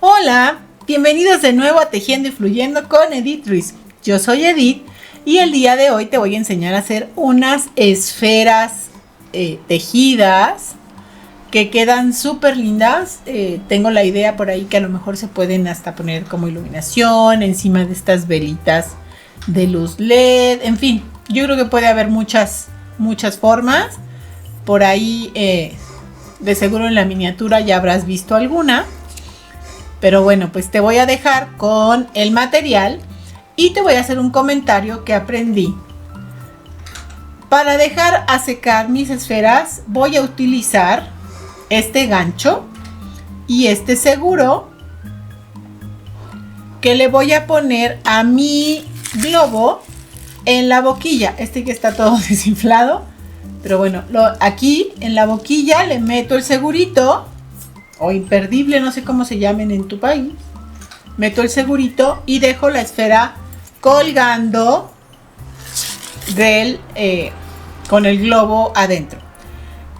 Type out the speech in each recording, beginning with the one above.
Hola, bienvenidos de nuevo a Tejiendo y Fluyendo con Edith Ruiz. Yo soy Edith y el día de hoy te voy a enseñar a hacer unas esferas tejidas que quedan súper lindas. Tengo la idea por ahí que a lo mejor se pueden hasta poner como iluminación encima de estas velitas de luz LED. En fin, yo creo que puede haber muchas formas. Por ahí de seguro en la miniatura ya habrás visto alguna. Pero bueno, pues te voy a dejar con el material y te voy a hacer un comentario que aprendí. Para dejar a secar mis esferas voy a utilizar este gancho y este seguro que le voy a poner a mi globo en la boquilla. Este que está todo desinflado, pero bueno, aquí en la boquilla le meto el segurito o imperdible, no sé cómo se llamen en tu país. Meto el segurito y dejo la esfera colgando con el globo adentro.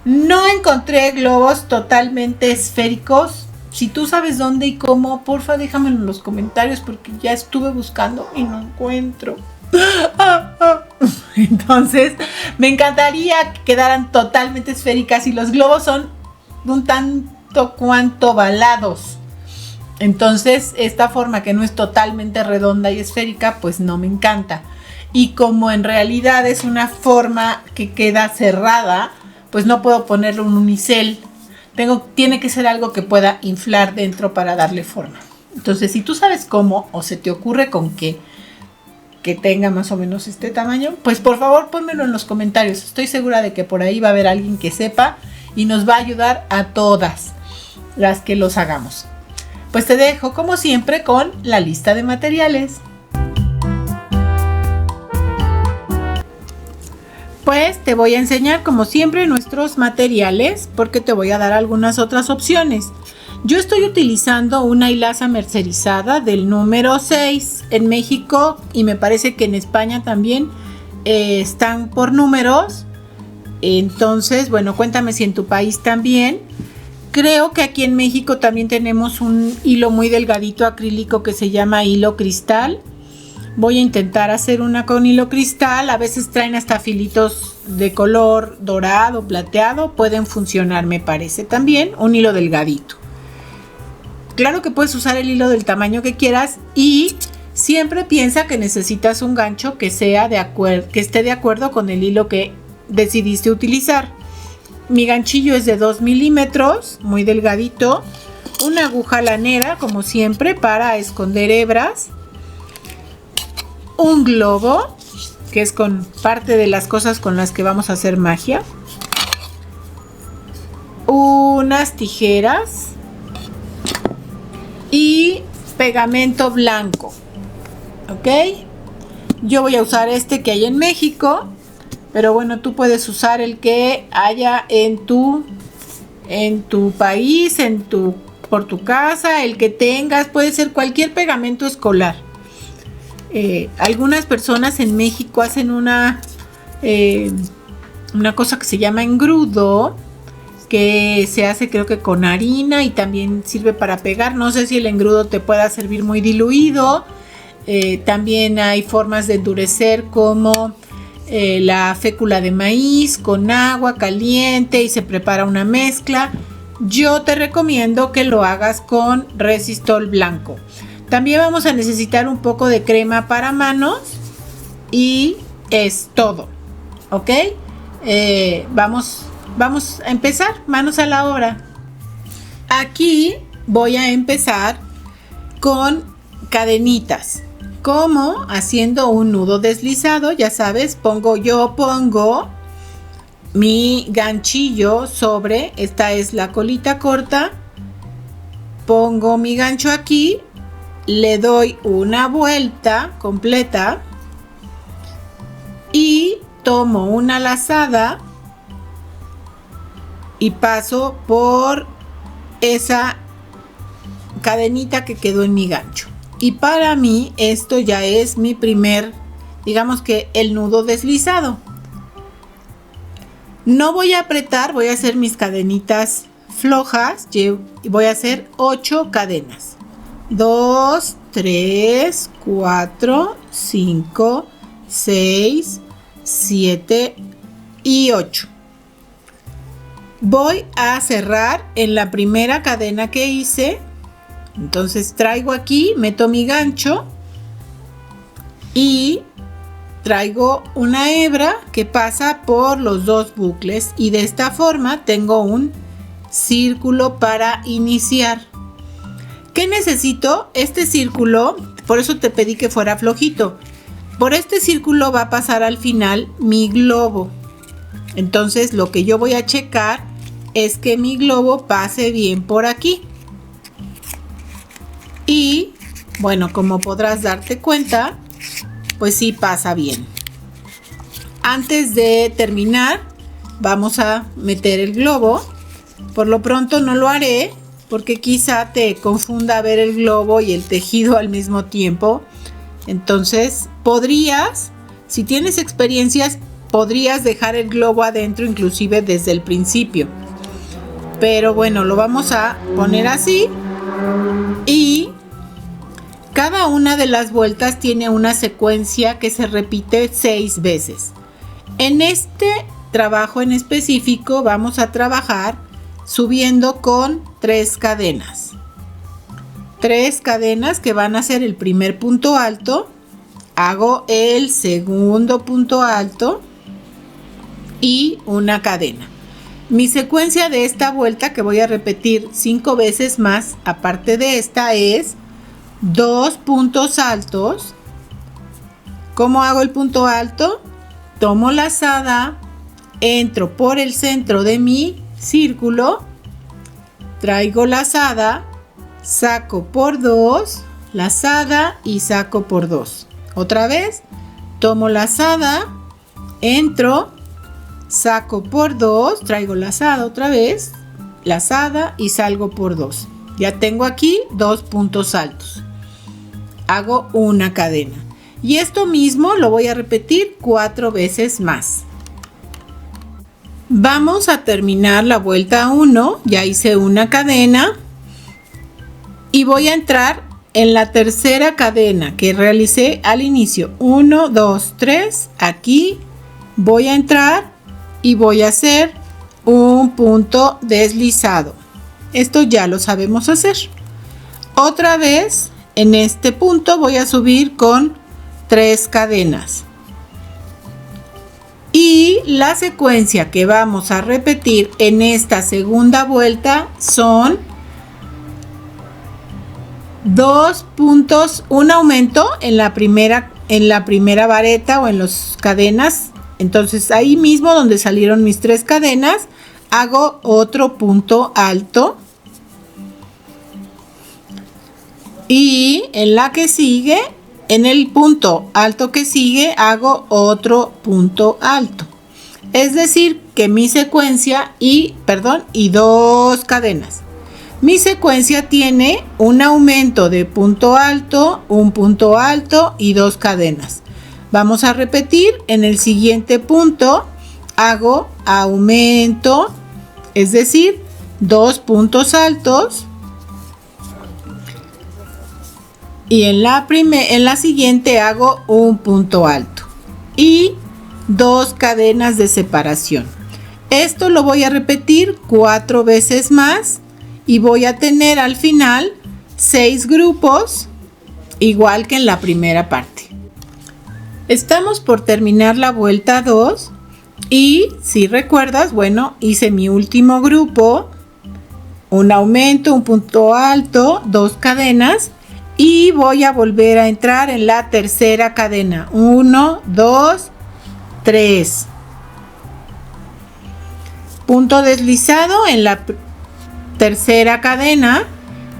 No encontré globos totalmente esféricos. Si tú sabes dónde y cómo, porfa déjamelo en los comentarios porque ya estuve buscando y no encuentro. Entonces me encantaría que quedaran totalmente esféricas y los globos son un tanto cuanto ovalados. Entonces esta forma que no es totalmente redonda y esférica pues no me encanta. Y como en realidad es una forma que queda cerrada, pues no puedo ponerle un unicel. Tiene que ser algo que pueda inflar dentro para darle forma. Entonces si tú sabes cómo o se te ocurre con que tenga más o menos este tamaño, pues por favor pónmelo en los comentarios. Estoy segura de que por ahí va a haber alguien que sepa y nos va a ayudar a todas las que los hagamos. Pues te dejo como siempre con la lista de materiales. Pues te voy a enseñar como siempre nuestros materiales porque te voy a dar algunas otras opciones. Yo estoy utilizando una hilaza mercerizada del número 6 en México y me parece que en España también están por números. Entonces, bueno, cuéntame si en tu país también. Creo que aquí en México también tenemos un hilo muy delgadito acrílico que se llama hilo cristal. Voy a intentar hacer una con hilo cristal. A veces traen hasta filitos de color dorado, plateado. Pueden funcionar, me parece también. Un hilo delgadito. Claro que puedes usar el hilo del tamaño que quieras y siempre piensa que necesitas un gancho que esté de acuerdo con el hilo que decidiste utilizar. Mi ganchillo es de 2 milímetros, muy delgadito. Una aguja lanera, como siempre, para esconder hebras. Un globo, que es con parte de las cosas con las que vamos a hacer magia. Unas tijeras. Y pegamento blanco. ¿Ok? Yo voy a usar este que hay en México. Pero bueno, tú puedes usar el que haya en tu país, por tu casa, el que tengas. Puede ser cualquier pegamento escolar. Algunas personas en México hacen una cosa que se llama engrudo, que se hace creo que con harina y también sirve para pegar. No sé si el engrudo te pueda servir muy diluido. También hay formas de endurecer como la fécula de maíz con agua caliente y se prepara una mezcla. Yo te recomiendo que lo hagas con resistol blanco. También vamos a necesitar un poco de crema para manos y es todo. ¿Ok? Vamos a empezar. Manos a la obra. Aquí voy a empezar con cadenitas. Como haciendo un nudo deslizado, ya sabes, pongo mi ganchillo sobre, esta es la colita corta, pongo mi gancho aquí, le doy una vuelta completa y tomo una lazada y paso por esa cadenita que quedó en mi gancho. y para mí esto ya es mi primer, digamos que el nudo deslizado. No voy a apretar, voy a hacer mis cadenitas flojas y voy a hacer 8 cadenas. 2, 3, 4, 5, 6, 7 y 8. Voy a cerrar en la primera cadena que hice. Entonces traigo aquí, meto mi gancho y traigo una hebra que pasa por los dos bucles y de esta forma tengo un círculo para iniciar. ¿Qué necesito? Este círculo, por eso te pedí que fuera flojito. Por este círculo va a pasar al final mi globo. Entonces lo que yo voy a checar es que mi globo pase bien por aquí. Y bueno, como podrás darte cuenta, pues sí pasa bien. Antes de terminar, vamos a meter el globo. Por lo pronto no lo haré porque quizá te confunda ver el globo y el tejido al mismo tiempo. Entonces podrías, si tienes experiencias, podrías dejar el globo adentro inclusive desde el principio. Pero bueno, lo vamos a poner así y cada una de las vueltas tiene una secuencia que se repite 6 veces. En este trabajo en específico vamos a trabajar subiendo con 3 cadenas. 3 cadenas que van a ser el primer punto alto, hago el segundo punto alto y una cadena. Mi secuencia de esta vuelta, que voy a repetir 5 veces más, aparte de esta, es 2 puntos altos. ¿Cómo hago el punto alto? Tomo lazada, entro por el centro de mi círculo, traigo lazada, saco por 2, lazada y saco por 2. Otra vez, tomo lazada, entro, saco por 2, traigo lazada otra vez, lazada y salgo por 2. Ya tengo aquí 2 puntos altos. Hago una cadena. Y esto mismo lo voy a repetir 4 veces más. Vamos a terminar la vuelta 1. Ya hice una cadena. Y voy a entrar en la tercera cadena que realicé al inicio. 1, 2, 3. Aquí voy a entrar y voy a hacer un punto deslizado. Esto ya lo sabemos hacer. Otra vez en este punto voy a subir con 3 cadenas. Y la secuencia que vamos a repetir en esta segunda vuelta son 2 puntos, un aumento en la primera vareta o en las cadenas. Entonces ahí mismo donde salieron mis 3 cadenas, hago otro punto alto. Y en la que sigue, en el punto alto que sigue, hago otro punto alto. Es decir, que mi secuencia y 2 cadenas. Mi secuencia tiene un aumento de punto alto, un punto alto y 2 cadenas. Vamos a repetir. En el siguiente punto hago aumento, es decir, 2 puntos altos. Y en la siguiente hago un punto alto y 2 cadenas de separación. Esto lo voy a repetir 4 veces más y voy a tener al final 6 grupos, igual que en la primera parte. Estamos por terminar la vuelta 2 y si recuerdas, bueno, hice mi último grupo, un aumento, un punto alto, 2 cadenas. Y voy a volver a entrar en la tercera cadena. 1, 2, 3. Punto deslizado en la tercera cadena.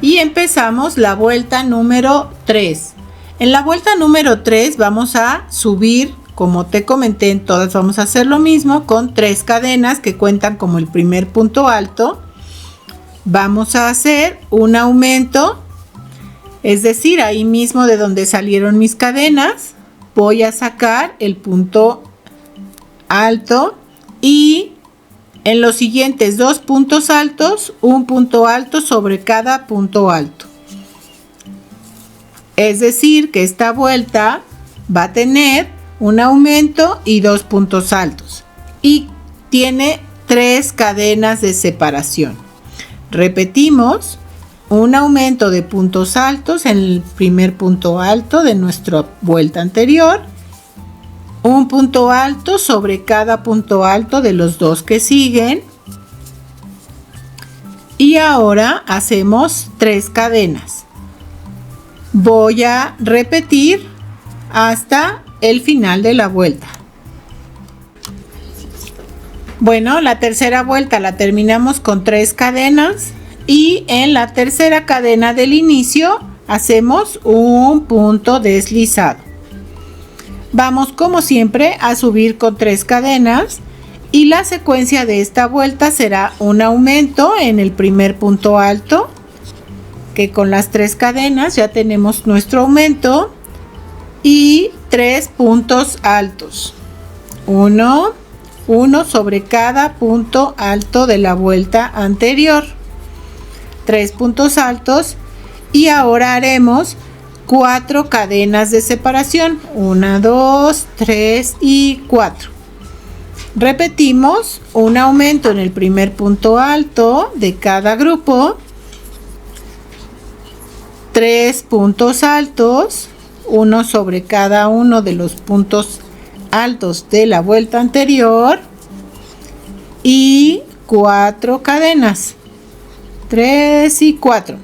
Y empezamos la vuelta número 3. En la vuelta número 3 vamos a subir, como te comenté, en todas vamos a hacer lo mismo con 3 cadenas que cuentan como el primer punto alto. Vamos a hacer un aumento. Es decir, ahí mismo de donde salieron mis cadenas, voy a sacar el punto alto y en los siguientes dos puntos altos, un punto alto sobre cada punto alto. Es decir, que esta vuelta va a tener un aumento y dos puntos altos y tiene 3 cadenas de separación. Repetimos, un aumento de puntos altos en el primer punto alto de nuestra vuelta anterior, un punto alto sobre cada punto alto de los dos que siguen y ahora hacemos 3 cadenas. Voy a repetir hasta el final de la vuelta. Bueno, la tercera vuelta la terminamos con 3 cadenas y en la tercera cadena del inicio hacemos un punto deslizado. Vamos como siempre a subir con 3 cadenas y la secuencia de esta vuelta será un aumento en el primer punto alto, que con las 3 cadenas ya tenemos nuestro aumento, y 3 puntos altos. Uno sobre cada punto alto de la vuelta anterior. 3 puntos altos y ahora haremos 4 cadenas de separación. 1, 2, 3 y 4. Repetimos un aumento en el primer punto alto de cada grupo. 3 puntos altos, uno sobre cada uno de los puntos altos de la vuelta anterior y 4 cadenas, 3 y 4.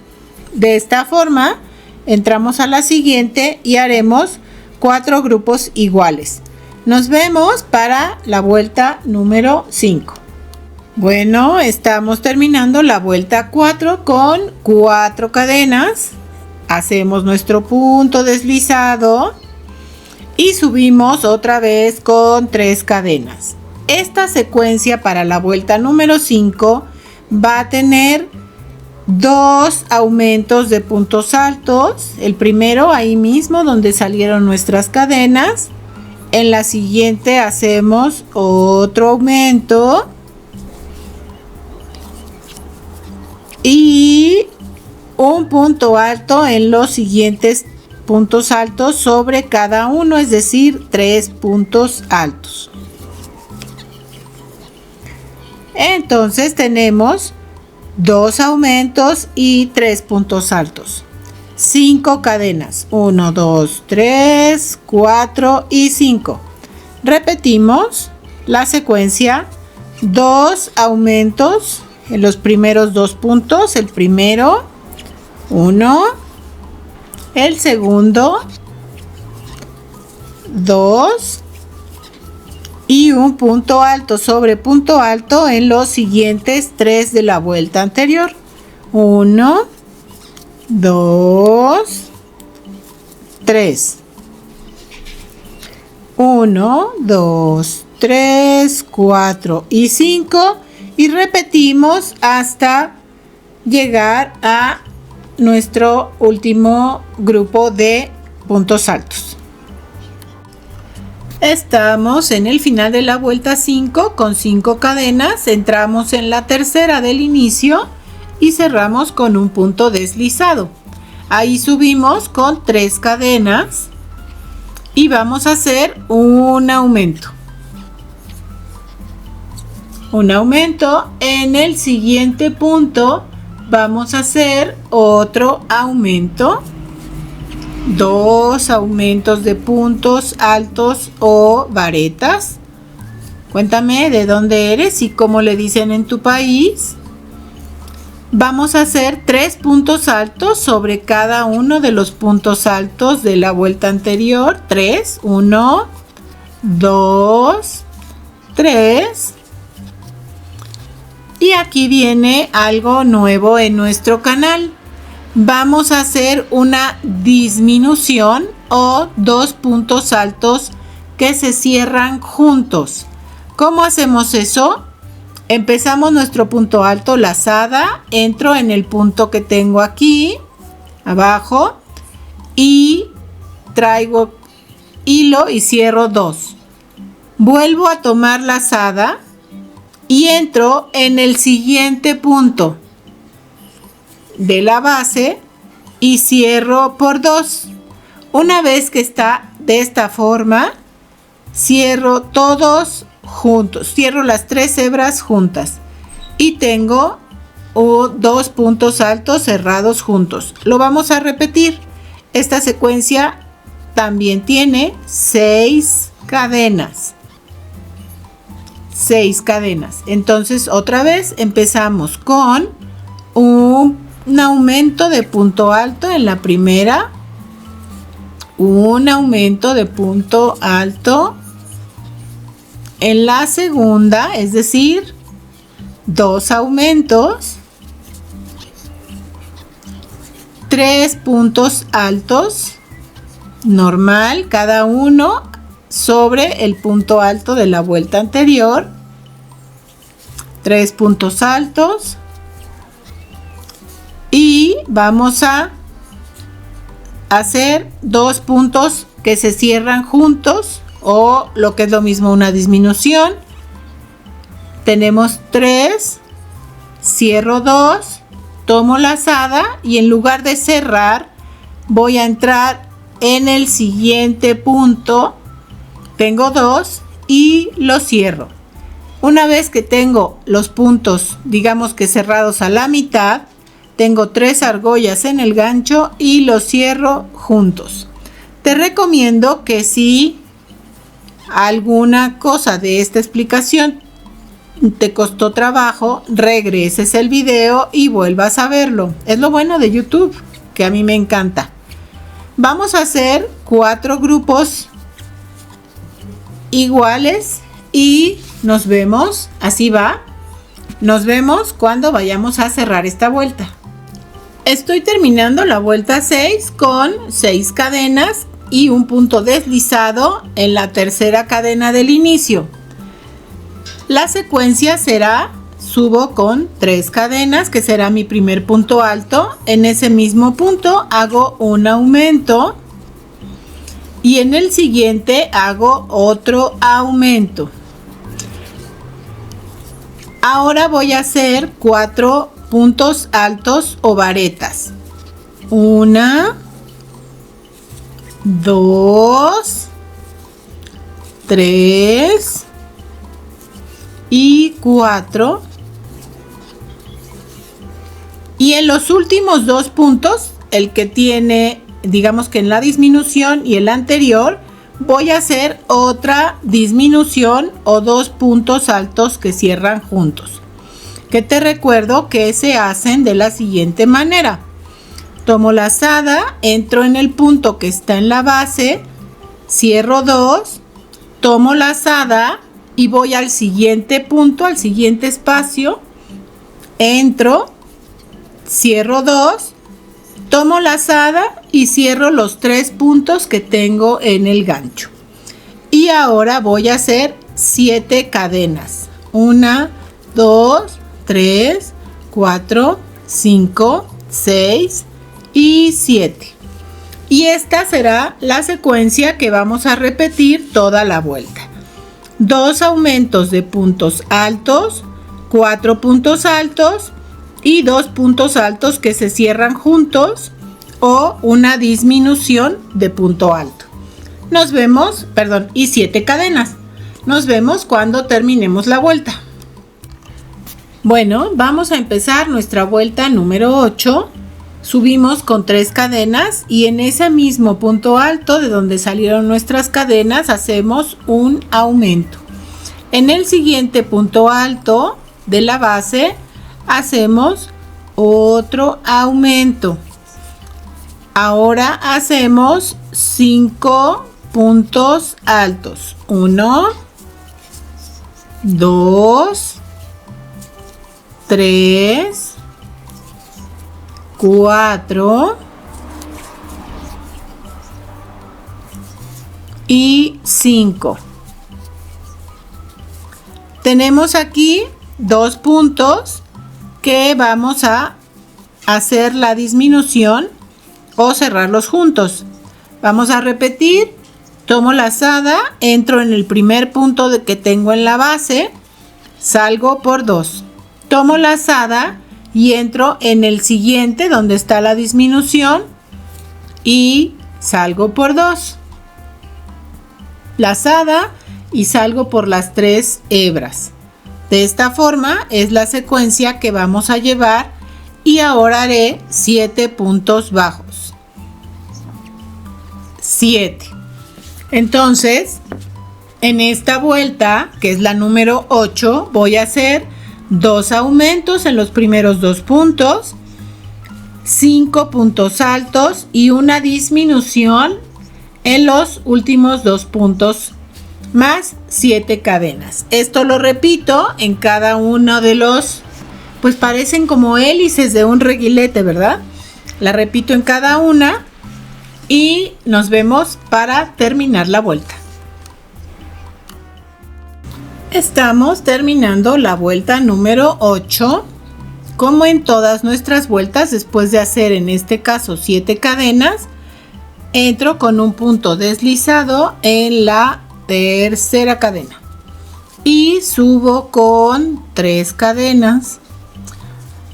De esta forma entramos a la siguiente y haremos 4 grupos iguales. Nos vemos para la vuelta número 5. Bueno, estamos terminando la vuelta 4 con 4 cadenas. Hacemos nuestro punto deslizado y subimos otra vez con 3 cadenas. Esta secuencia para la vuelta número 5 va a tener 2 aumentos de puntos altos. El primero ahí mismo donde salieron nuestras cadenas. En la siguiente hacemos otro aumento y un punto alto en los siguientes puntos altos sobre cada uno, es decir, 3 puntos altos. Entonces tenemos 2 aumentos y 3 puntos altos. 5 cadenas. 1, 2, 3, 4 y 5. Repetimos la secuencia. 2 aumentos en los primeros 2 puntos. El primero, 1. El segundo, 2. Y un punto alto sobre punto alto en los siguientes 3 de la vuelta anterior. 1, 2, 3. 1, 2, 3, 4 y 5. Y repetimos hasta llegar a nuestro último grupo de puntos altos. Estamos en el final de la vuelta 5 con 5 cadenas. Entramos en la tercera del inicio y cerramos con un punto deslizado. Ahí subimos con 3 cadenas y vamos a hacer un aumento. Un aumento. En el siguiente punto vamos a hacer otro aumento. 2 aumentos de puntos altos o varetas. Cuéntame de dónde eres y cómo le dicen en tu país. Vamos a hacer 3 puntos altos sobre cada uno de los puntos altos de la vuelta anterior. 3, 1, 2, 3. Y aquí viene algo nuevo en nuestro canal. Vamos a hacer una disminución o 2 puntos altos que se cierran juntos. ¿Cómo hacemos eso? Empezamos nuestro punto alto, lazada, entro en el punto que tengo aquí, abajo, y traigo hilo y cierro 2. Vuelvo a tomar lazada y entro en el siguiente punto de la base y cierro por 2. Una vez que está de esta forma, cierro todos juntos, cierro las 3 hebras juntas y tengo 2 puntos altos cerrados juntos. Lo vamos a repetir. Esta secuencia también tiene 6 cadenas. 6 cadenas. Entonces otra vez empezamos con un aumento de punto alto en la primera, un aumento de punto alto en la segunda, es decir, 2 aumentos, 3 puntos altos normal cada uno sobre el punto alto de la vuelta anterior, 3 puntos altos, y vamos a hacer 2 puntos que se cierran juntos, o lo que es lo mismo, una disminución. Tenemos 3, cierro 2, tomo lazada y en lugar de cerrar voy a entrar en el siguiente punto. Tengo 2 y lo cierro. Una vez que tengo los puntos, digamos que cerrados a la mitad, tengo 3 argollas en el gancho y los cierro juntos. Te recomiendo que si alguna cosa de esta explicación te costó trabajo, regreses el video y vuelvas a verlo. Es lo bueno de YouTube, que a mí me encanta. Vamos a hacer 4 grupos iguales y nos vemos, así va, nos vemos cuando vayamos a cerrar esta vuelta. Estoy terminando la vuelta 6 con 6 cadenas y un punto deslizado en la tercera cadena del inicio. La secuencia será: subo con 3 cadenas, que será mi primer punto alto. En ese mismo punto hago un aumento y en el siguiente hago otro aumento. Ahora voy a hacer 4 puntos altos o varetas. 1, 2, 3 y 4. Y en los últimos 2 puntos, el que tiene, digamos que en la disminución y el anterior, voy a hacer otra disminución o 2 puntos altos que cierran juntos, que te recuerdo que se hacen de la siguiente manera. Tomo lazada, entro en el punto que está en la base, cierro 2, tomo lazada y voy al siguiente punto, al siguiente espacio, entro, cierro 2, tomo lazada y cierro los 3 puntos que tengo en el gancho. Y ahora voy a hacer 7 cadenas. 1, 2, 3, 4, 5, 6 y 7. Y esta será la secuencia que vamos a repetir toda la vuelta. 2 aumentos de puntos altos, 4 puntos altos y 2 puntos altos que se cierran juntos, o una disminución de punto alto. Nos vemos, y 7 cadenas. Nos vemos cuando terminemos la vuelta. Bueno, vamos a empezar nuestra vuelta número 8. Subimos con 3 cadenas y en ese mismo punto alto de donde salieron nuestras cadenas hacemos un aumento. En el siguiente punto alto de la base hacemos otro aumento. Ahora hacemos 5 puntos altos. 1, 2, 3, 4 y 5. Tenemos aquí 2 puntos que vamos a hacer la disminución o cerrarlos juntos. Vamos a repetir. Tomo lazada, entro en el primer punto que tengo en la base, salgo por 2. Tomo lazada y entro en el siguiente donde está la disminución y salgo por 2. Lazada y salgo por las 3 hebras. De esta forma es la secuencia que vamos a llevar y ahora haré 7 puntos bajos. 7. Entonces, en esta vuelta, que es la número 8, voy a hacer 2 aumentos en los primeros 2 puntos, 5 puntos altos y una disminución en los últimos 2 puntos, más 7 cadenas. Esto lo repito en cada uno de los, pues parecen como hélices de un reguilete, ¿verdad? La repito en cada una. Y nos vemos para terminar la vuelta. Estamos terminando la vuelta número 8. Como en todas nuestras vueltas, después de hacer en este caso 7 cadenas, entro con un punto deslizado en la tercera cadena y subo con 3 cadenas.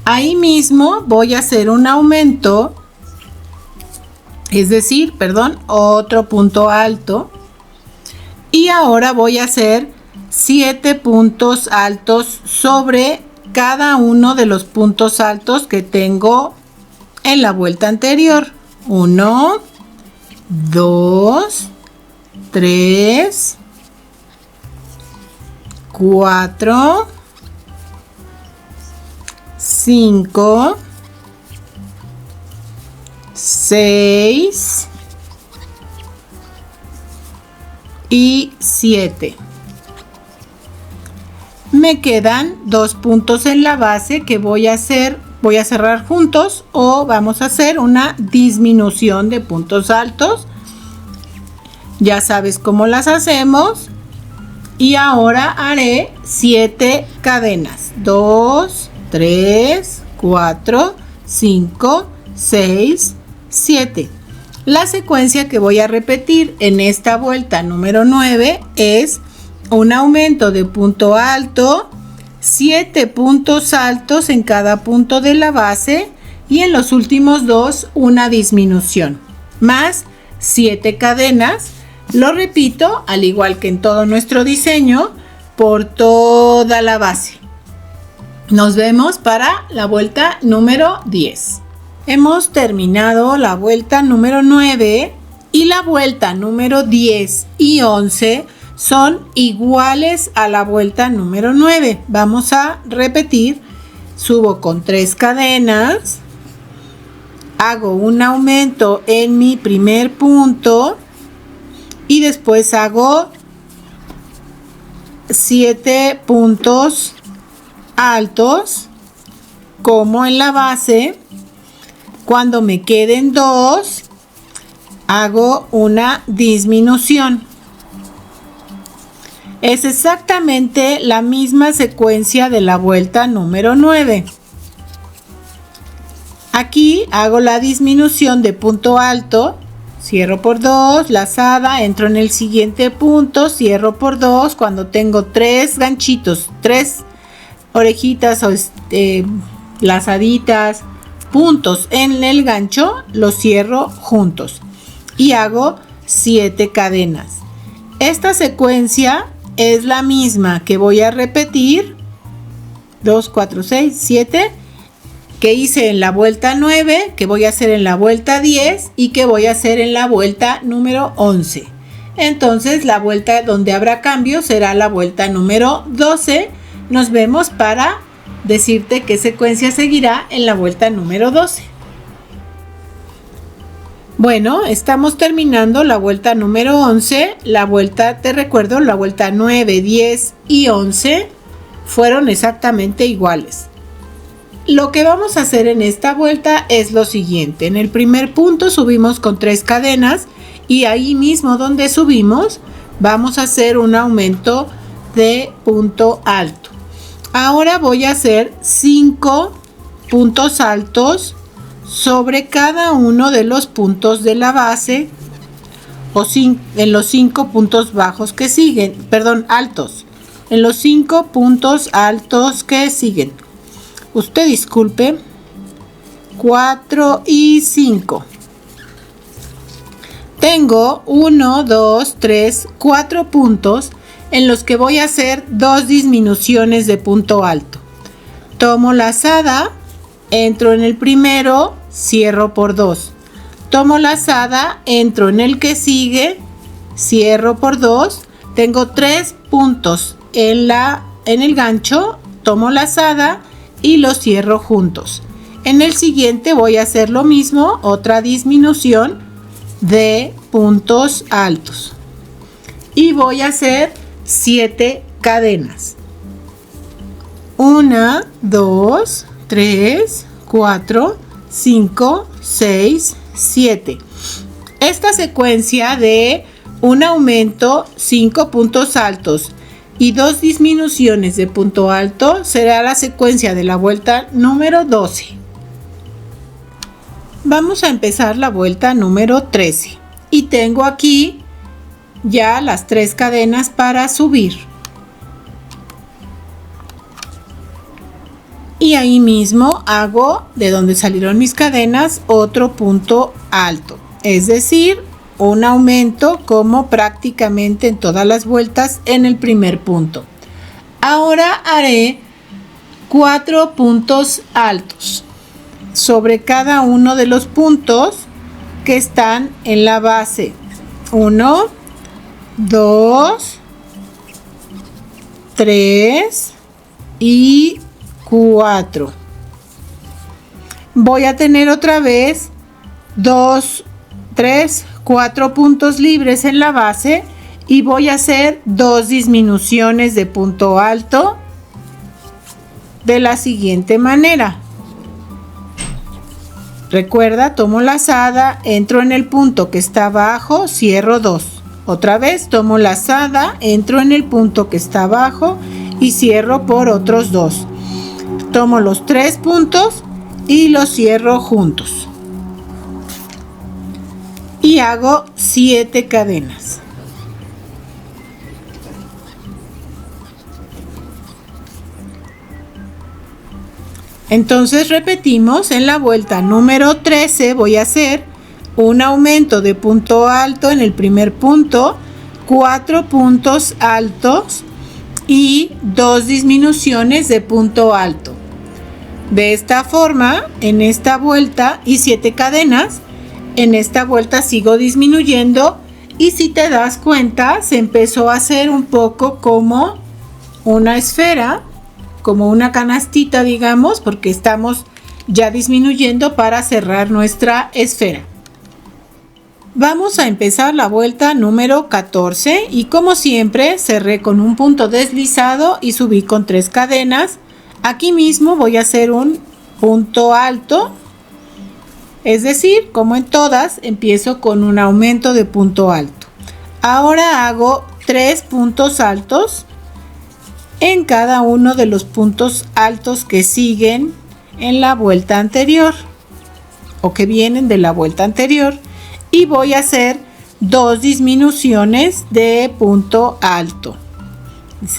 Ahí mismo voy a hacer un aumento, es decir, otro punto alto, y ahora voy a hacer 7 puntos altos sobre cada uno de los puntos altos que tengo en la vuelta anterior. 1, 2, 3, 4, 5, 6 y 7. Me quedan 2 puntos en la base que voy a cerrar juntos, o vamos a hacer una disminución de puntos altos. Ya sabes cómo las hacemos. Y ahora haré 7 cadenas. 2, 3, 4, 5, 6, 7. La secuencia que voy a repetir en esta vuelta número 9 es un aumento de punto alto, 7 puntos altos en cada punto de la base y en los últimos 2 una disminución, más 7 cadenas. Lo repito, al igual que en todo nuestro diseño, por toda la base. Nos vemos para la vuelta número 10. Hemos terminado la vuelta número 9 y la vuelta número 10 y 11 son iguales a la vuelta número 9. Vamos a repetir. Subo con 3 cadenas, hago un aumento en mi primer punto y después hago 7 puntos altos como en la base. Cuando me queden 2, hago una disminución. Es exactamente la misma secuencia de la vuelta número 9. Aquí hago la disminución de punto alto, cierro por 2, lazada, entro en el siguiente punto, cierro por 2. Cuando tengo 3 ganchitos, 3 orejitas o lazaditas, puntos en el gancho, los cierro juntos y hago 7 cadenas. Esta secuencia es la misma que voy a repetir 2, 4, 6, 7 que hice en la vuelta 9, que voy a hacer en la vuelta 10 y que voy a hacer en la vuelta número 11. Entonces la vuelta donde habrá cambio será la vuelta número 12. Nos vemos para decirte qué secuencia seguirá en la vuelta número 12. Bueno, estamos terminando la vuelta número 11. La vuelta, te recuerdo, la vuelta 9, 10 y 11 fueron exactamente iguales. Lo que vamos a hacer en esta vuelta es lo siguiente. En el primer punto subimos con 3 cadenas y ahí mismo donde subimos vamos a hacer un aumento de punto alto. Ahora voy a hacer 5 puntos altos sobre cada uno de los puntos de la base o en los 5 puntos bajos que siguen, perdón, altos, en los 5 puntos altos que siguen. Usted disculpe, 4 y 5. Tengo 1, 2, 3, 4 puntos en los que voy a hacer 2 disminuciones de punto alto. Tomo lazada, entro en el primero, cierro por 2. Tomo lazada, entro en el que sigue, cierro por 2. Tengo 3 puntos en el gancho, tomo lazada y los cierro juntos. En el siguiente voy a hacer lo mismo, otra disminución de puntos altos. Y voy a hacer 7 cadenas. 1, 2, 3, 4, 5, 6, 7. Esta secuencia de un aumento, 5 puntos altos y 2 disminuciones de punto alto será la secuencia de la vuelta número 12. Vamos a empezar la vuelta número 13 y tengo aquí ya las 3 cadenas para subir. Y ahí mismo hago de donde salieron mis cadenas otro punto alto, es decir, un aumento como prácticamente en todas las vueltas en el primer punto. Ahora haré 4 puntos altos sobre cada uno de los puntos que están en la base. 1, 2, 3 y 4. Voy a tener otra vez 2, 3, 4 puntos libres en la base y voy a hacer 2 disminuciones de punto alto de la siguiente manera. Recuerda, tomo lazada, entro en el punto que está abajo, cierro 2. Otra vez tomo lazada, entro en el punto que está abajo y cierro por otros 2. Tomo los 3 puntos y los cierro juntos. Y hago 7 cadenas. Entonces repetimos, en la vuelta número 13 voy a hacer un aumento de punto alto en el primer punto, 4 puntos altos y 2 disminuciones de punto alto. De esta forma, en esta vuelta y 7 cadenas, en esta vuelta sigo disminuyendo y si te das cuenta se empezó a hacer un poco como una esfera, como una canastita, digamos, porque estamos ya disminuyendo para cerrar nuestra esfera. Vamos a empezar la vuelta número 14 y como siempre cerré con un punto deslizado y subí con 3 cadenas. Aquí mismo voy a hacer un punto alto, es decir, como en todas, empiezo con un aumento de punto alto. Ahora hago 3 puntos altos en cada uno de los puntos altos que siguen en la vuelta anterior o que vienen de la vuelta anterior y voy a hacer 2 disminuciones de punto alto.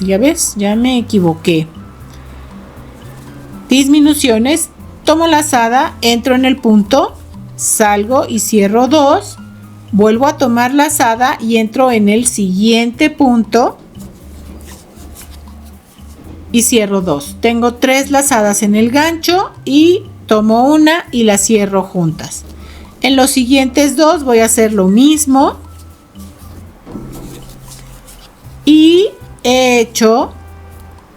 Ya ves, ya me equivoqué. Disminuciones, tomo lazada, entro en el punto, salgo y cierro 2, vuelvo a tomar lazada y entro en el siguiente punto y cierro 2. Tengo 3 lazadas en el gancho y tomo una y la cierro juntas. En los siguientes 2 voy a hacer lo mismo y he hecho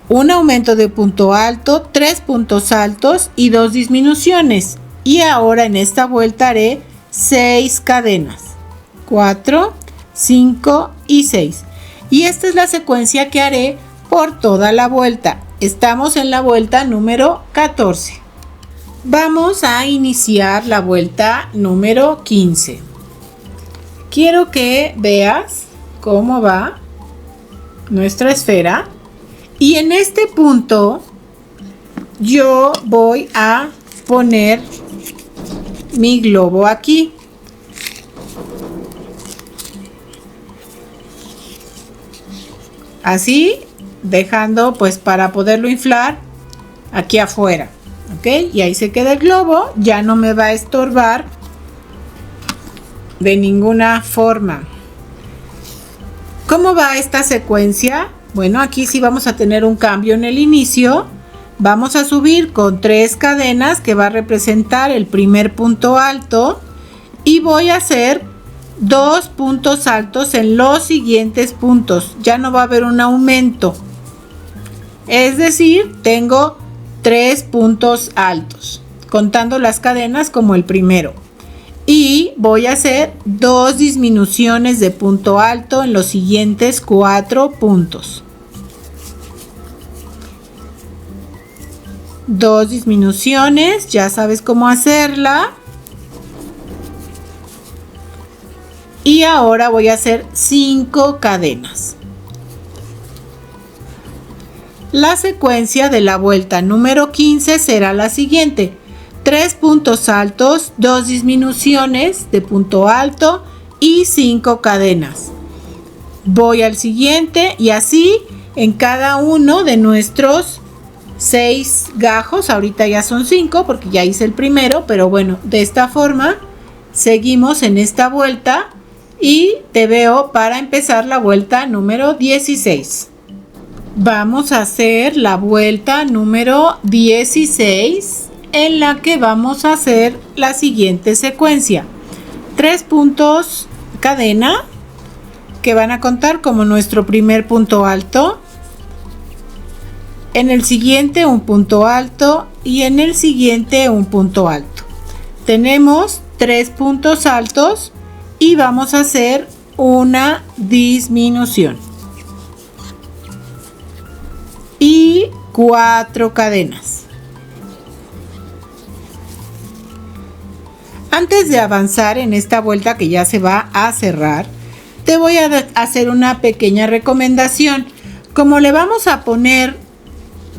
un aumento de punto alto, 3 puntos altos y 2 disminuciones. Y ahora en esta vuelta haré 6 cadenas. 4, 5 y 6. Y esta es la secuencia que haré por toda la vuelta. Estamos en la vuelta número 14. Vamos a iniciar la vuelta número 15. Quiero que veas cómo va nuestra esfera. Y en este punto yo voy a poner mi globo aquí. Así, dejando pues para poderlo inflar aquí afuera, ¿ok? Y ahí se queda el globo, ya no me va a estorbar de ninguna forma. ¿Cómo va esta secuencia? Bueno, aquí sí vamos a tener un cambio en el inicio. Vamos a subir con 3 cadenas que va a representar el primer punto alto y voy a hacer 2 puntos altos en los siguientes puntos. Ya no va a haber un aumento. Es decir, tengo 3 puntos altos, contando las cadenas como el primero. Y voy a hacer 2 disminuciones de punto alto en los siguientes 4 puntos. 2 disminuciones, ya sabes cómo hacerla. Y ahora voy a hacer 5 cadenas. La secuencia de la vuelta número 15 será la siguiente: 3 puntos altos, 2 disminuciones de punto alto y 5 cadenas. Voy al siguiente y así en cada uno de nuestros 6 gajos. Ahorita ya son 5 porque ya hice el primero, pero bueno, de esta forma seguimos en esta vuelta y te veo para empezar la vuelta número 16. Vamos a hacer la vuelta número 16, en la que vamos a hacer la siguiente secuencia: 3 puntos cadena que van a contar como nuestro primer punto alto, en el siguiente un punto alto y en el siguiente un punto alto. Tenemos 3 puntos altos y vamos a hacer una disminución y 4 cadenas. Antes de avanzar en esta vuelta que ya se va a cerrar, te voy a hacer una pequeña recomendación. Como le vamos a poner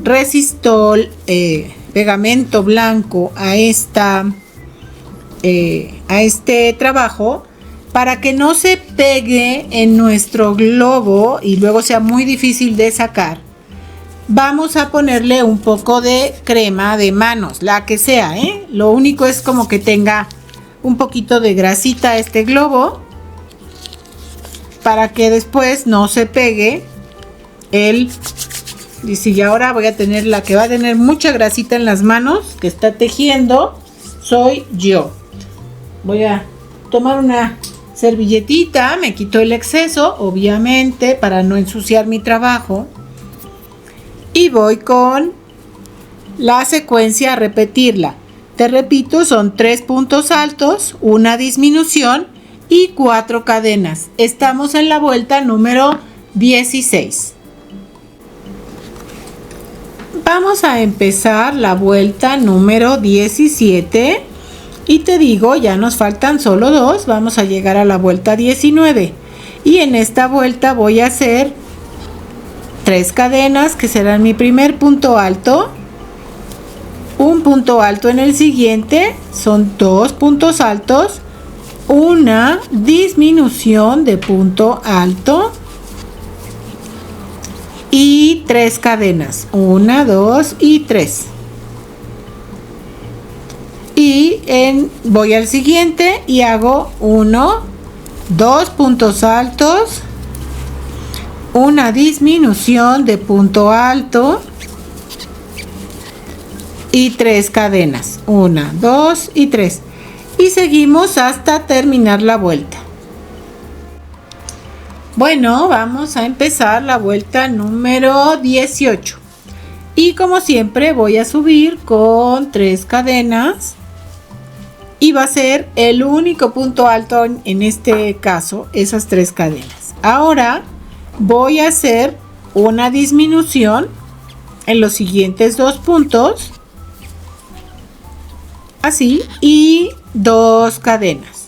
resistol, pegamento blanco a este trabajo, para que no se pegue en nuestro globo y luego sea muy difícil de sacar, vamos a ponerle un poco de crema de manos, la que sea, Lo único es como que tenga un poquito de grasita a este globo para que después no se pegue el... Y si ahora voy a tener la que va a tener mucha grasita en las manos, que está tejiendo, soy yo. Voy a tomar una servilletita, me quito el exceso, obviamente, para no ensuciar mi trabajo. Y voy con la secuencia a repetirla. Te repito, son 3 puntos altos, una disminución y 4 cadenas. Estamos en la vuelta número 16. Vamos a empezar la vuelta número 17 y te digo, ya nos faltan solo 2, vamos a llegar a la vuelta 19 y en esta vuelta voy a hacer 3 cadenas que serán mi primer punto alto, un punto alto en el siguiente, son 2 puntos altos, una disminución de punto alto y 3 cadenas, 1, 2 y 3. Y voy al siguiente y hago 1, 2 puntos altos, una disminución de punto alto y 3 cadenas, 1, 2 y 3. Y seguimos hasta terminar la vuelta. Bueno, vamos a empezar la vuelta número 18. Y como siempre voy a subir con 3 cadenas. Y va a ser el único punto alto en este caso, esas 3 cadenas. Ahora voy a hacer una disminución en los siguientes 2 puntos. Así, y 2 cadenas.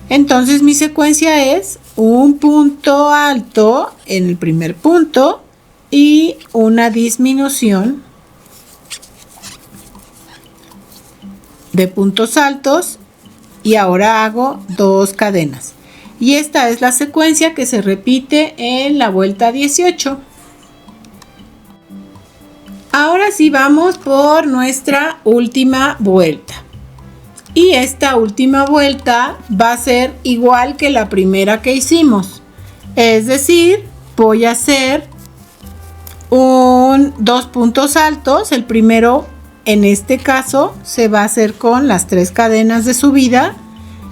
Entonces mi secuencia es un punto alto en el primer punto y una disminución de puntos altos y ahora hago 2 cadenas. Y esta es la secuencia que se repite en la vuelta 18. Ahora sí vamos por nuestra última vuelta. Y esta última vuelta va a ser igual que la primera que hicimos. Es decir, voy a hacer 2 puntos altos. El primero, en este caso, se va a hacer con las 3 cadenas de subida.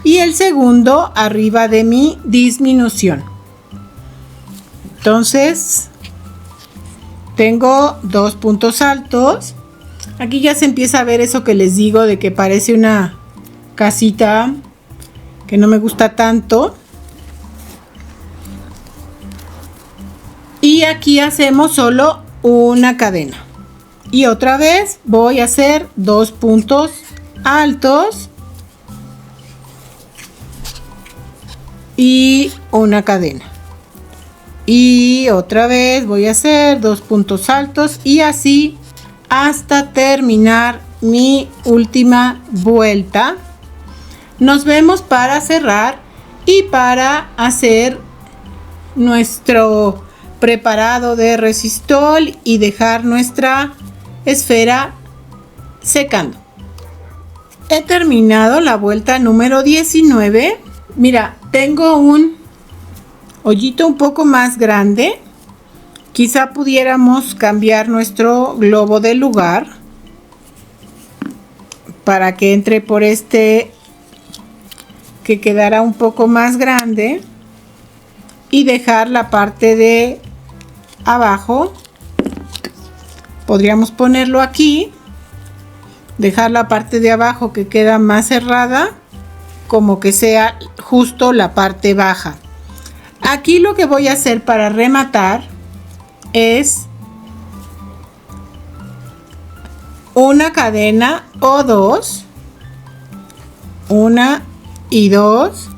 Y el segundo arriba de mi disminución. Entonces, tengo 2 puntos altos. Aquí ya se empieza a ver eso que les digo de que parece una casita que no me gusta tanto. Y aquí hacemos solo una cadena. Y otra vez voy a hacer 2 puntos altos. Y una cadena. Y otra vez voy a hacer 2 puntos altos y así hasta terminar mi última vuelta. Nos vemos para cerrar y para hacer nuestro preparado de resistol y dejar nuestra esfera secando. He terminado la vuelta número 19. Mira, tengo un hoyito un poco más grande. Quizá pudiéramos cambiar nuestro globo de lugar para que entre por este que quedará un poco más grande y dejar la parte de abajo. Podríamos ponerlo aquí, dejar la parte de abajo que queda más cerrada como que sea justo la parte baja. Aquí lo que voy a hacer para rematar es una cadena o 2, una y 2,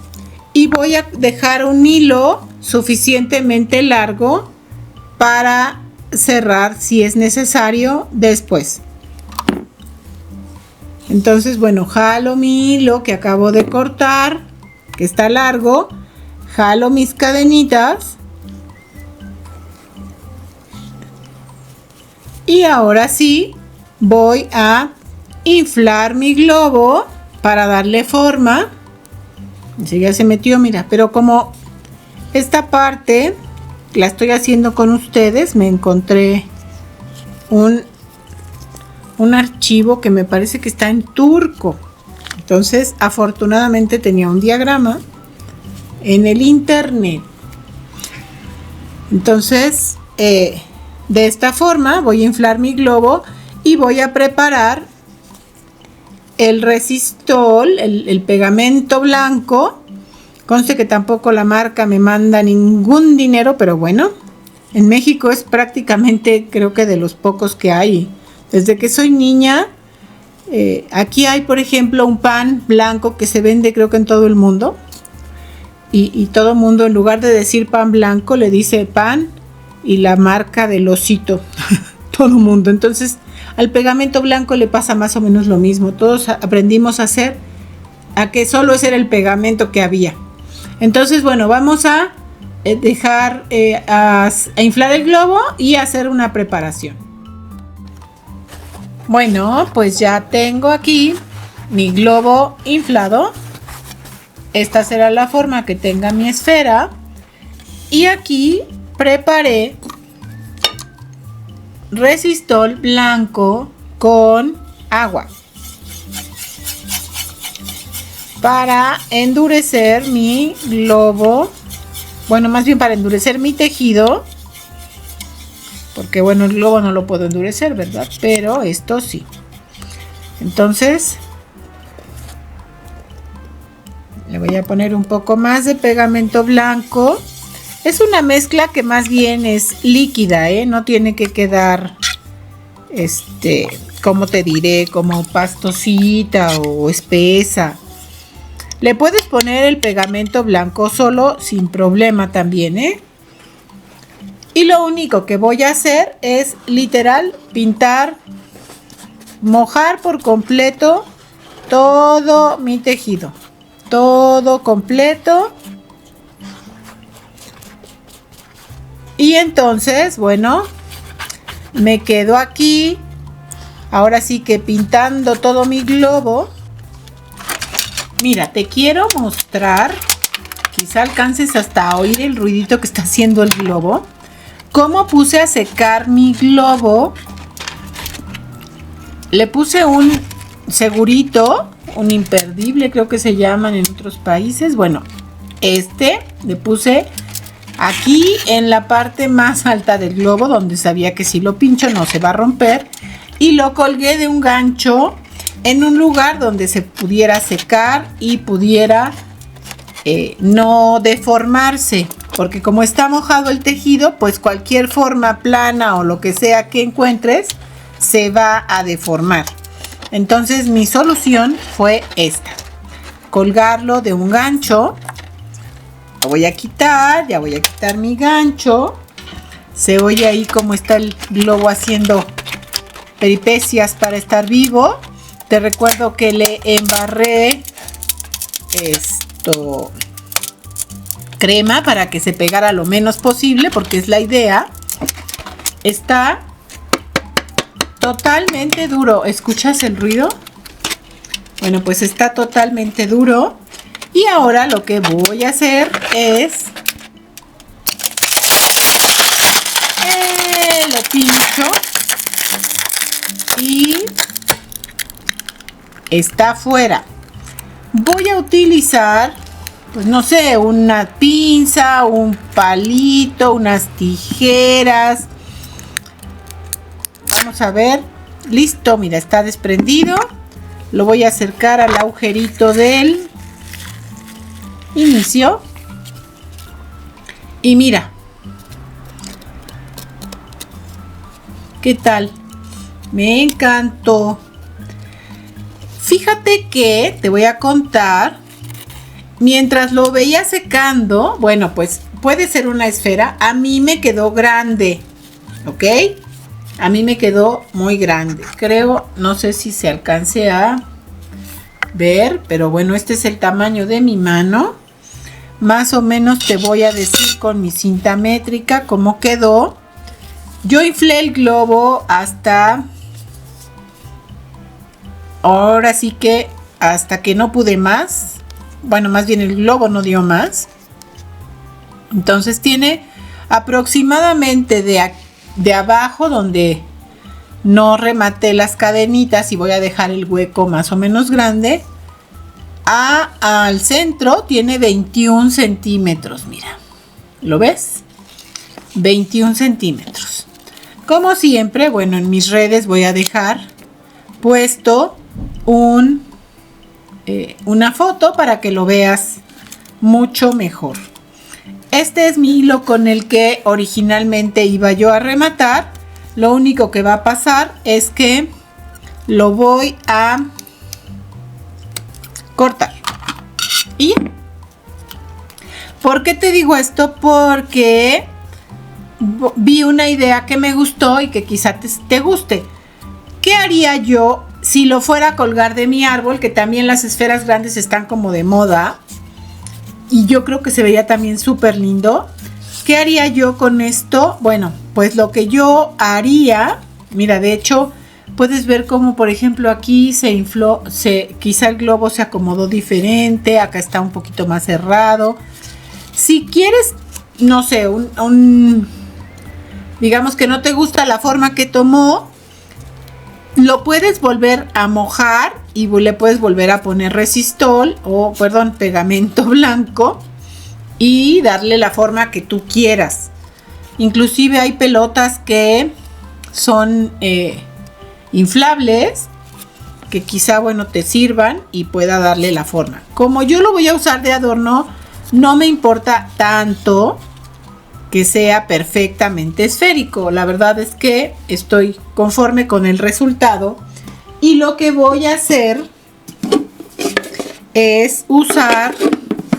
y voy a dejar un hilo suficientemente largo para cerrar si es necesario después. Entonces, bueno, jalo mi hilo que acabo de cortar, que está largo, jalo mis cadenitas y ahora sí voy a inflar mi globo para darle forma. Ya se metió, mira, pero como esta parte la estoy haciendo con ustedes, me encontré un archivo que me parece que está en turco. Entonces, afortunadamente tenía un diagrama en el internet. Entonces, de esta forma voy a inflar mi globo y voy a preparar el resistol, el pegamento blanco. Conste que tampoco la marca me manda ningún dinero, pero bueno, en México es prácticamente, creo que de los pocos que hay. Desde que soy niña, aquí hay, por ejemplo, un pan blanco que se vende creo que en todo el mundo. Y todo el mundo, en lugar de decir pan blanco, le dice pan y la marca del osito. Todo el mundo. Entonces, al pegamento blanco le pasa más o menos lo mismo. Todos aprendimos a hacer, a que solo ese era el pegamento que había. Entonces, bueno, vamos a dejar a inflar el globo y hacer una preparación. Bueno, pues ya tengo aquí mi globo inflado. Esta será la forma que tenga mi esfera. Y aquí preparé resistol blanco con agua para endurecer mi globo. Bueno, más bien para endurecer mi tejido. Porque bueno, el globo no lo puedo endurecer, ¿verdad? Pero esto sí. Entonces, le voy a poner un poco más de pegamento blanco. Es una mezcla que más bien es líquida, ¿eh? No tiene que quedar, ¿cómo te diré? Como pastosita o espesa. Le puedes poner el pegamento blanco solo sin problema también, ¿eh? Y lo único que voy a hacer es literal pintar, mojar por completo todo mi tejido. todo completo. Y entonces, bueno, me quedo aquí. Ahora sí que pintando todo mi globo. Mira, te quiero mostrar, quizá alcances hasta a oír el ruidito que está haciendo el globo. Cómo puse a secar mi globo. Le puse un segurito, un imperdible creo que se llaman en otros países. Bueno, le puse aquí en la parte más alta del globo, donde sabía que si lo pincho no se va a romper. Y lo colgué de un gancho en un lugar donde se pudiera secar y pudiera no deformarse. Porque como está mojado el tejido, pues cualquier forma plana o lo que sea que encuentres se va a deformar. Entonces mi solución fue esta: colgarlo de un gancho. Lo voy a quitar, ya voy a quitar mi gancho. Se oye ahí cómo está el globo haciendo peripecias para estar vivo. Te recuerdo que le embarré crema para que se pegara lo menos posible, porque es la idea. Está totalmente duro. ¿Escuchas el ruido? Bueno, pues está totalmente duro. Y ahora lo que voy a hacer es lo pincho y está fuera. Voy a utilizar, pues no sé, una pinza, un palito, unas tijeras. Vamos a ver. Listo, mira, está desprendido. Lo voy a acercar al agujerito del inicio. Y mira. ¿Qué tal? Me encantó. Fíjate que te voy a contar. Mientras lo veía secando, bueno, pues puede ser una esfera. A mí me quedó grande, ¿ok? A mí me quedó muy grande. Creo, no sé si se alcance a ver, pero bueno, este es el tamaño de mi mano. Más o menos te voy a decir con mi cinta métrica cómo quedó. Yo inflé el globo hasta... Ahora sí que hasta que no pude más. Bueno, más bien el globo no dio más. Entonces tiene aproximadamente de abajo, donde no rematé las cadenitas y voy a dejar el hueco más o menos grande, al centro tiene 21 centímetros. Mira, ¿lo ves? 21 centímetros. Como siempre, bueno, en mis redes voy a dejar puesto una foto para que lo veas mucho mejor. Este es mi hilo con el que originalmente iba yo a rematar. Lo único que va a pasar es que lo voy a cortar. ¿Y por qué te digo esto? Porque vi una idea que me gustó y que quizá te guste. ¿Qué haría yo si lo fuera a colgar de mi árbol? Que también las esferas grandes están como de moda. Y yo creo que se veía también súper lindo. ¿Qué haría yo con esto? Bueno, pues lo que yo haría... Mira, de hecho, puedes ver cómo, por ejemplo, aquí se infló... quizá el globo se acomodó diferente. Acá está un poquito más cerrado. Si quieres, no sé, digamos que no te gusta la forma que tomó, lo puedes volver a mojar y le puedes volver a poner resistol o, perdón, pegamento blanco y darle la forma que tú quieras. Inclusive hay pelotas que son inflables, que quizá, bueno, te sirvan y pueda darle la forma. Como yo lo voy a usar de adorno, no me importa tanto que sea perfectamente esférico. La verdad es que estoy conforme con el resultado. Y lo que voy a hacer es usar...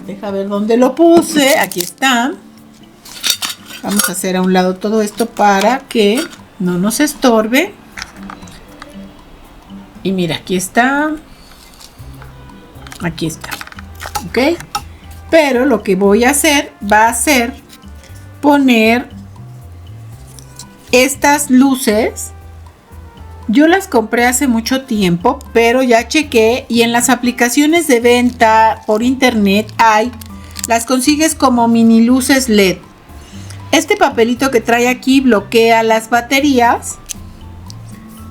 Deja ver dónde lo puse. Aquí está. Vamos a hacer a un lado todo esto para que no nos estorbe. Y mira, aquí está. Aquí está. ¿ok? Pero lo que voy a hacer va a ser poner estas luces. Yo las compré hace mucho tiempo, pero ya chequé y en las aplicaciones de venta por internet las consigues como mini luces LED. Este papelito que trae aquí bloquea las baterías.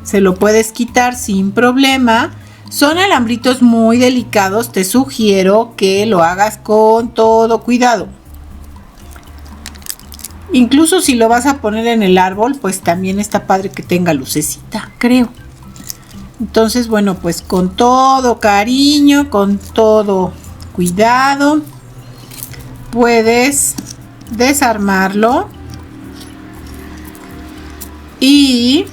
Se lo puedes quitar sin problema. Son alambritos muy delicados. Te sugiero que lo hagas con todo cuidado. Incluso si lo vas a poner en el árbol, pues también está padre que tenga lucecita, creo. Entonces, bueno, pues con todo cariño, con todo cuidado, puedes desarmarlo y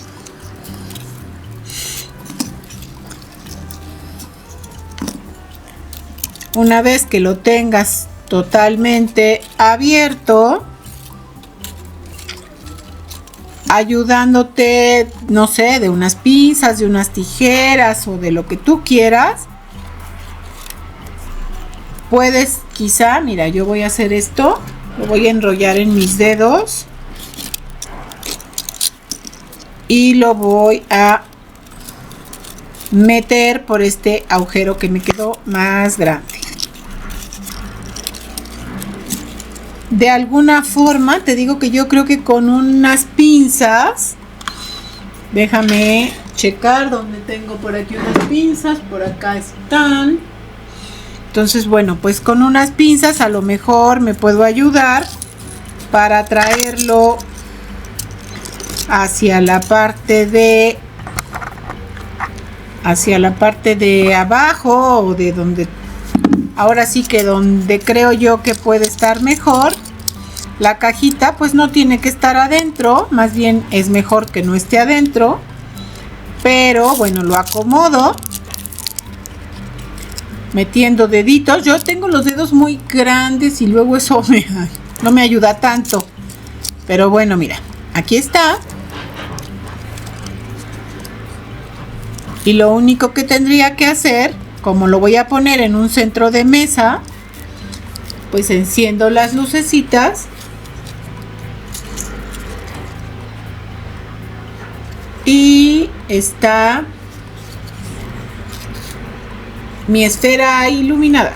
una vez que lo tengas totalmente abierto, ayudándote, no sé, de unas pinzas, de unas tijeras o de lo que tú quieras, puedes quizá, mira, yo voy a hacer esto, lo voy a enrollar en mis dedos y lo voy a meter por este agujero que me quedó más grande. De alguna forma, te digo que yo creo que con unas pinzas, déjame checar donde tengo por aquí unas pinzas, por acá están. Entonces, bueno, pues con unas pinzas a lo mejor me puedo ayudar para traerlo hacia la parte de abajo o de donde, ahora sí que donde creo yo que puede estar mejor. La cajita pues no tiene que estar adentro, más bien es mejor que no esté adentro, pero bueno, lo acomodo metiendo deditos. Yo tengo los dedos muy grandes y luego eso no me ayuda tanto, pero bueno, mira, aquí está. Y lo único que tendría que hacer, como lo voy a poner en un centro de mesa, pues enciendo las lucecitas y está mi esfera iluminada.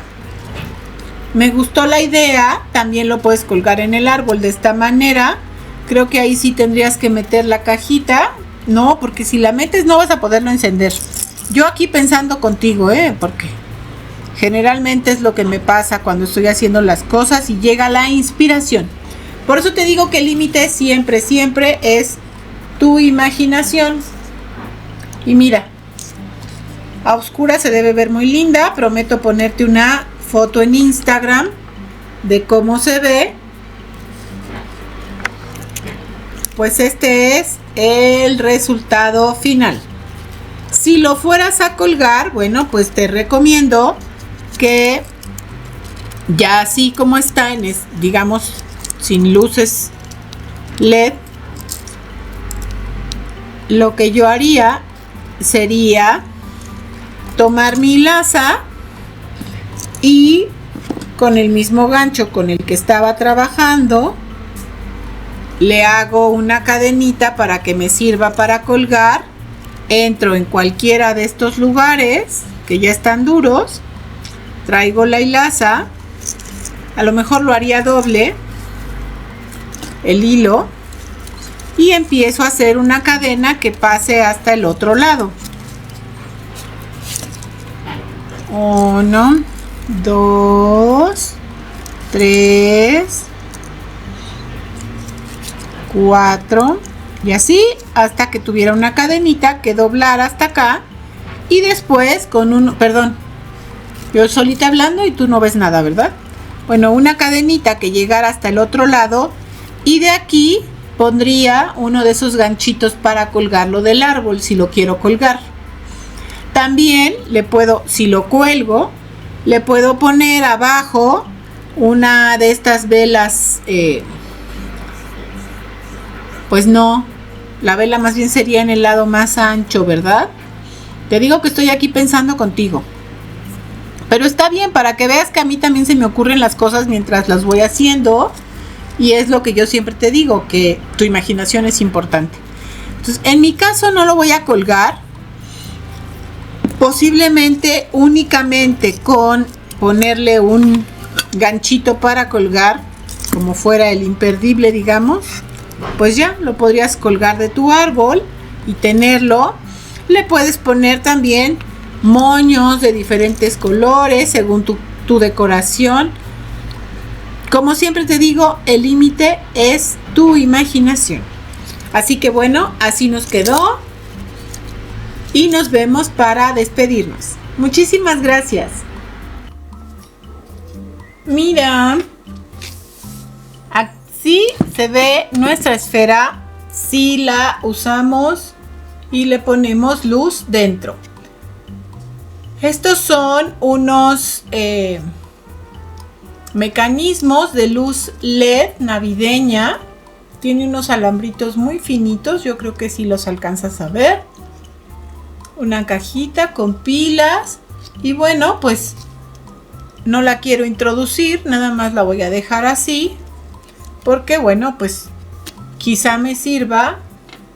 Me gustó la idea. También lo puedes colgar en el árbol de esta manera. Creo que ahí sí tendrías que meter la cajita. No, porque si la metes no vas a poderlo encender. Yo aquí pensando contigo, porque generalmente es lo que me pasa cuando estoy haciendo las cosas y llega la inspiración. Por eso te digo que el límite siempre, siempre es tu imaginación. Y mira, a oscuras se debe ver muy linda. Prometo ponerte una foto en Instagram de cómo se ve. Pues este es el resultado final. Si lo fueras a colgar, bueno, pues te recomiendo que ya así como está, digamos, sin luces LED, lo que yo haría sería tomar mi hilaza y con el mismo gancho con el que estaba trabajando, le hago una cadenita para que me sirva para colgar. Entro en cualquiera de estos lugares que ya están duros, traigo la hilaza, a lo mejor lo haría doble el hilo y empiezo a hacer una cadena que pase hasta el otro lado. 1, 2, 3, 4 y así hasta que tuviera una cadenita que doblara hasta acá y después con yo solita hablando y tú no ves nada, ¿verdad? Bueno, una cadenita que llegara hasta el otro lado y de aquí pondría uno de esos ganchitos para colgarlo del árbol si lo quiero colgar. También si lo cuelgo, le puedo poner abajo una de estas velas, pues no, la vela más bien sería en el lado más ancho, ¿verdad? Te digo que estoy aquí pensando contigo. Pero está bien, para que veas que a mí también se me ocurren las cosas mientras las voy haciendo. Y es lo que yo siempre te digo, que tu imaginación es importante. Entonces, en mi caso no lo voy a colgar. Posiblemente únicamente con ponerle un ganchito para colgar, como fuera el imperdible, digamos, pues ya lo podrías colgar de tu árbol y tenerlo. Le puedes poner también moños de diferentes colores según tu decoración. Como siempre te digo, el límite es tu imaginación. Así que bueno, así nos quedó. Y nos vemos para despedirnos. Muchísimas gracias. Mira, así se ve nuestra esfera si la usamos y le ponemos luz dentro. Estos son unos mecanismos de luz LED navideña. Tiene unos alambritos muy finitos, yo creo que sí los alcanzas a ver. Una cajita con pilas. Y bueno, pues no la quiero introducir, nada más la voy a dejar así. Porque bueno, pues quizá me sirva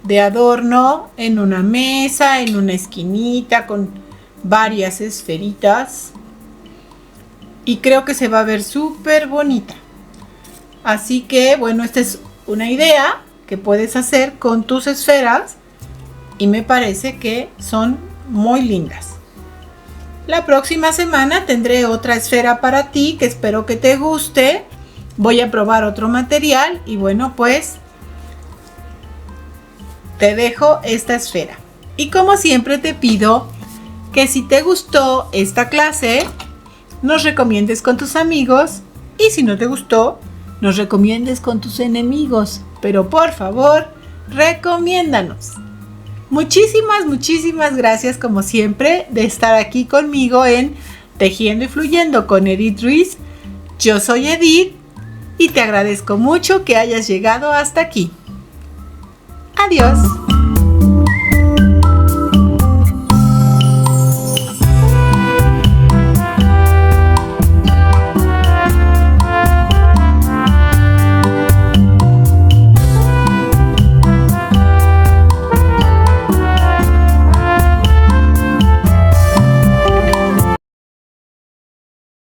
de adorno en una mesa, en una esquinita con varias esferitas. Y creo que se va a ver súper bonita. Así que bueno, esta es una idea que puedes hacer con tus esferas. Y me parece que son muy lindas. La próxima semana tendré otra esfera para ti que espero que te guste. Voy a probar otro material y bueno, pues te dejo esta esfera. Y como siempre te pido que si te gustó esta clase, nos recomiendes con tus amigos. Y si no te gustó, nos recomiendes con tus enemigos. Pero por favor, recomiéndanos. Muchísimas gracias como siempre de estar aquí conmigo en Tejiendo y Fluyendo con Edith Ruiz. Yo soy Edith y te agradezco mucho que hayas llegado hasta aquí. Adiós.